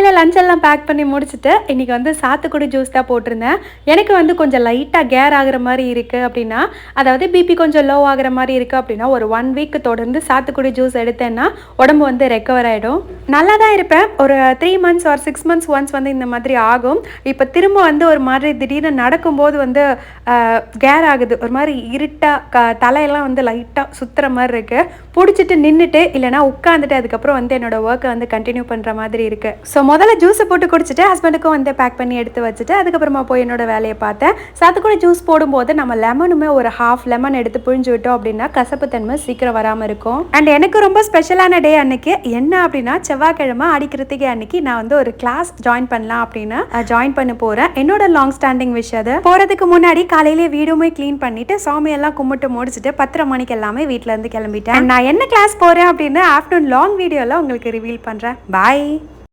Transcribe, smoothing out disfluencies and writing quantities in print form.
காலையில் லஞ்ச் எல்லாம் பேக் பண்ணி முடிச்சுட்டு இன்றைக்கி வந்து சாத்துக்குடி ஜூஸ் தான் போட்டிருந்தேன். எனக்கு வந்து கொஞ்சம் லைட்டாக கேர் ஆகிற மாதிரி இருக்குது அப்படின்னா, அதாவது பிபி கொஞ்சம் லோ ஆகிற மாதிரி இருக்குது அப்படின்னா, ஒரு 1 வீக் தொடர்ந்து சாத்துக்குடி ஜூஸ் எடுத்தேன்னா உடம்பு வந்து ரெக்கவர் ஆகிடும். நல்லா தான் இருப்பேன். ஒரு 3 மந்த்ஸ் ஆர் 6 மந்த்ஸ் ஒன்ஸ் வந்து இந்த மாதிரி ஆகும். இப்போ திரும்ப வந்து ஒரு மாதிரி திடீர்னு நடக்கும்போது வந்து கேர் ஆகுது. ஒரு மாதிரி இருட்டாக தலையெல்லாம் வந்து லைட்டாக சுற்றுற மாதிரி இருக்குது. பிடிச்சிட்டு நின்றுட்டு இல்லைனா உட்காந்துட்டு அதுக்கப்புறம் வந்து என்னோடய ஒர்க்கை வந்து கண்டினியூ பண்ணுற மாதிரி இருக்குது. ஸோ முதல்ல ஜூஸை போட்டு குடிச்சிட்டு ஹஸ்பண்டுக்கும் வந்து பேக் பண்ணி எடுத்து வச்சுட்டு அதுக்கப்புறமா போய் என்னோட வேலையை பார்த்தேன். சாத்துக்குடி ஜூஸ் போடும்போது நம்ம லெமனுமே ஒரு ½ லெமன் எடுத்து புழிஞ்சு விட்டோம் அப்படின்னா கசப்பு தன்மை சீக்கிரம் வராமல் இருக்கும். அண்ட் எனக்கு ரொம்ப ஸ்பெஷலான டே அன்னைக்கு என்ன அப்படின்னா, செவ்வாய்க்கிழமை அடிக்கிறதுக்கு அன்னைக்கு நான் வந்து ஒரு கிளாஸ் ஜாயின் பண்ணலாம் அப்படின்னு ஜாயின் பண்ண போகிறேன். என்னோட லாங் ஸ்டாண்டிங் விஷ் அது. போகிறதுக்கு முன்னாடி காலையிலே வீடுமே க்ளீன் பண்ணிட்டு சாமியெல்லாம் கும்பிட்டு முடிச்சுட்டு 10:30 மணிக்கு எல்லாமே வீட்டிலேருந்து கிளம்பிட்டேன். நான் என்ன கிளாஸ் போகிறேன் அப்படின்னு ஆஃப்டர்நூன் லாங் வீடியோவில் உங்களுக்கு ரிவீல் பண்ணுறேன். பாய்.